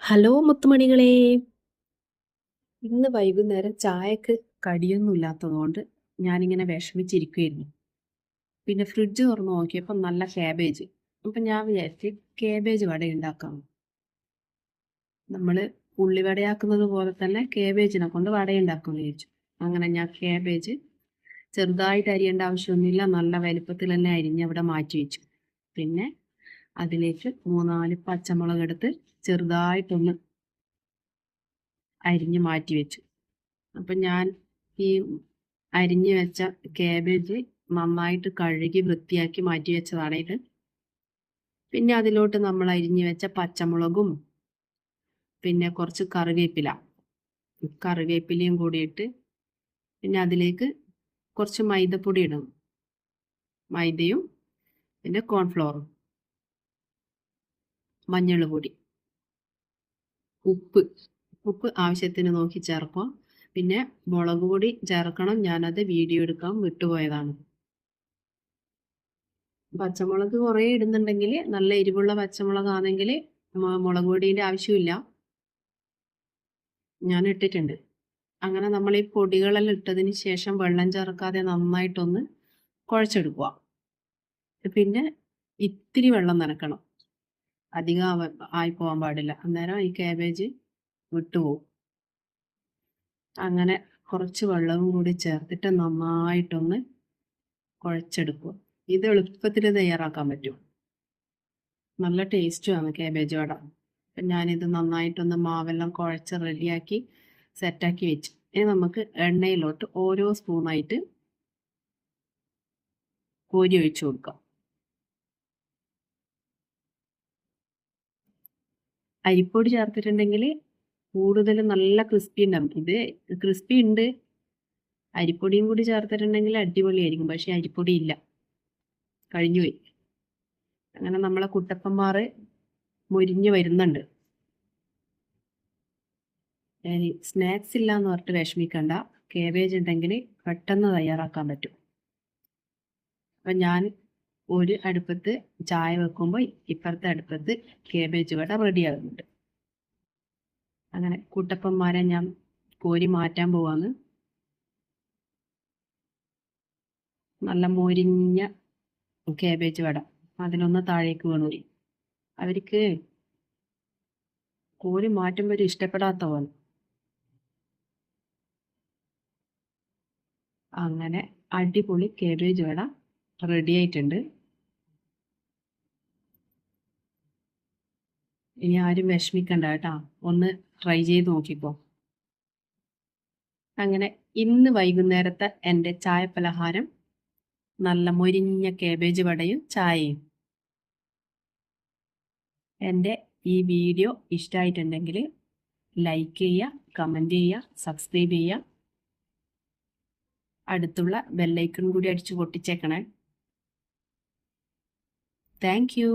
Hello മുത്തുമണികളെ. ഇന്ന് വൈകുന്നേരം ചായക്ക് കടിയൊന്നും ഇല്ലാത്തതുകൊണ്ട് ഞാനിങ്ങനെ വിഷമിച്ചിരിക്കുകയായിരുന്നു. പിന്നെ ഫ്രിഡ്ജ് തുറന്ന് നോക്കിയപ്പോൾ നല്ല കാബേജ്. അപ്പം ഞാൻ വിചാരിച്ച് കാബേജ് വട ഉണ്ടാക്കാം. നമ്മൾ ഉള്ളിവടയാക്കുന്നത് പോലെ തന്നെ കാബേജിനെ കൊണ്ട് വട ഉണ്ടാക്കുമെന്ന് വിചാരിച്ചു. അങ്ങനെ ഞാൻ കാബേജ് ചെറുതായിട്ട് അരിയേണ്ട ആവശ്യമൊന്നുമില്ല, നല്ല വലുപ്പത്തിൽ തന്നെ അരിഞ്ഞ് അവിടെ മാറ്റി വെച്ചു. പിന്നെ അതിലേക്ക് 3-4 പച്ചമുളക് എടുത്ത് ചെറുതായിട്ടൊന്ന് അരിഞ്ഞ് മാറ്റി വെച്ചു. അപ്പം ഞാൻ ഈ അരിഞ്ഞു വെച്ച കാബേജ് നന്നായിട്ട് കഴുകി വൃത്തിയാക്കി മാറ്റി വെച്ചതാണ് ഇത്. പിന്നെ അതിലോട്ട് നമ്മൾ അരിഞ്ഞു വെച്ച പച്ചമുളകും പിന്നെ കുറച്ച് കറിവേപ്പിലയും കൂടിയിട്ട് പിന്നെ അതിലേക്ക് കുറച്ച് മൈദപ്പൊടി ഇടണം. മൈദയും പിന്നെ കോൺഫ്ലോറും, മഞ്ഞൾ പൊടി, ഉപ്പ് ആവശ്യത്തിന് നോക്കി ചേർക്കുക. പിന്നെ മുളക് പൊടി ചേർക്കണം, ഞാനത് വീഡിയോ എടുക്കാൻ വിട്ടുപോയതാണ്. പച്ചമുളക് കുറേ ഇടുന്നുണ്ടെങ്കിൽ, നല്ല എരിവുള്ള പച്ചമുളകാണെങ്കിൽ മുളക് പൊടീൻ്റെ ആവശ്യമില്ല, ഞാൻ ഇട്ടിട്ടുണ്ട്. അങ്ങനെ നമ്മൾ ഈ പൊടികളെല്ലാം ഇട്ടതിന് ശേഷം വെള്ളം ചേർക്കാതെ നന്നായിട്ടൊന്ന് കുഴച്ചെടുക്കുക. പിന്നെ ഇത്തിരി വെള്ളം നനക്കണം, അധികം ആയി പോകാൻ പാടില്ല, അന്നേരം ഈ കാബേജ് വിട്ടുപോകും. അങ്ങനെ കുറച്ച് വെള്ളവും കൂടി ചേർത്തിട്ട് നന്നായിട്ടൊന്ന് കുഴച്ചെടുക്കുക. ഇത് എളുപ്പത്തിൽ തയ്യാറാക്കാൻ പറ്റും, നല്ല ടേസ്റ്റുമാണ് കാബേജ് വട. അപ്പം ഞാനിത് നന്നായിട്ടൊന്ന് മാവെല്ലാം കുഴച്ച് റെഡിയാക്കി സെറ്റാക്കി വെച്ചു. ഇനി നമുക്ക് എണ്ണയിലോട്ട് ഓരോ സ്പൂണായിട്ട് കോരി ഒഴിച്ചു കൊടുക്കാം. അരിപ്പൊടി ചേർത്തിട്ടുണ്ടെങ്കിൽ കൂടുതൽ നല്ല ക്രിസ്പി ഉണ്ടാവും. ഇത് ക്രിസ്പി ഉണ്ട്, അരിപ്പൊടിയും കൂടി ചേർത്തിട്ടുണ്ടെങ്കിൽ അടിപൊളിയായിരിക്കും. പക്ഷെ അരിപ്പൊടി ഇല്ല, കഴിഞ്ഞുപോയി. അങ്ങനെ നമ്മളെ കുട്ടപ്പന്മാർ മുരിഞ്ഞ് വരുന്നുണ്ട്. സ്നാക്സ് ഇല്ല എന്ന് പറഞ്ഞിട്ട് വിഷമിക്കണ്ട, കാബേജ് ഉണ്ടെങ്കിൽ പെട്ടെന്ന് തയ്യാറാക്കാൻ പറ്റും. അപ്പം ഞാൻ ഒരു അടുപ്പത്ത് ചായ വെക്കുമ്പോൾ ഇപ്പുറത്തെ അടുപ്പത്ത് കാബേജ് വട റെഡിയാകുന്നുണ്ട്. അങ്ങനെ കുട്ടപ്പന്മാരെ ഞാൻ കോരി മാറ്റാൻ പോവാന്ന്. നല്ല മൊരിഞ്ഞ കാബേജ് വട അതിലൊന്ന് താഴേക്ക് വീണു. അവർക്ക് കോരി മാറ്റുമ്പോൾ ഒരു ഇഷ്ടപ്പെടാത്ത പോലെ. അങ്ങനെ അടിപൊളി കാബേജ് വട റെഡി ആയിട്ടുണ്ട്. ഇനി ആരും വിഷമിക്കണ്ട കേട്ടോ, ഒന്ന് ട്രൈ ചെയ്ത് നോക്കിക്കോ. അങ്ങനെ ഇന്ന് വൈകുന്നേരത്തെ എൻ്റെ ചായ പലഹാരം നല്ല മൊരിഞ്ഞ കാബേജ് വടയും ചായയും. എൻ്റെ ഈ വീഡിയോ ഇഷ്ടമായിട്ടുണ്ടെങ്കിൽ ലൈക്ക് ചെയ്യുക, കമൻറ്റ് ചെയ്യുക, സബ്സ്ക്രൈബ് ചെയ്യുക. അടുത്തുള്ള ബെല്ലൈക്കൺ കൂടി അടിച്ചു പൊട്ടിച്ചേക്കണേ. Thank you.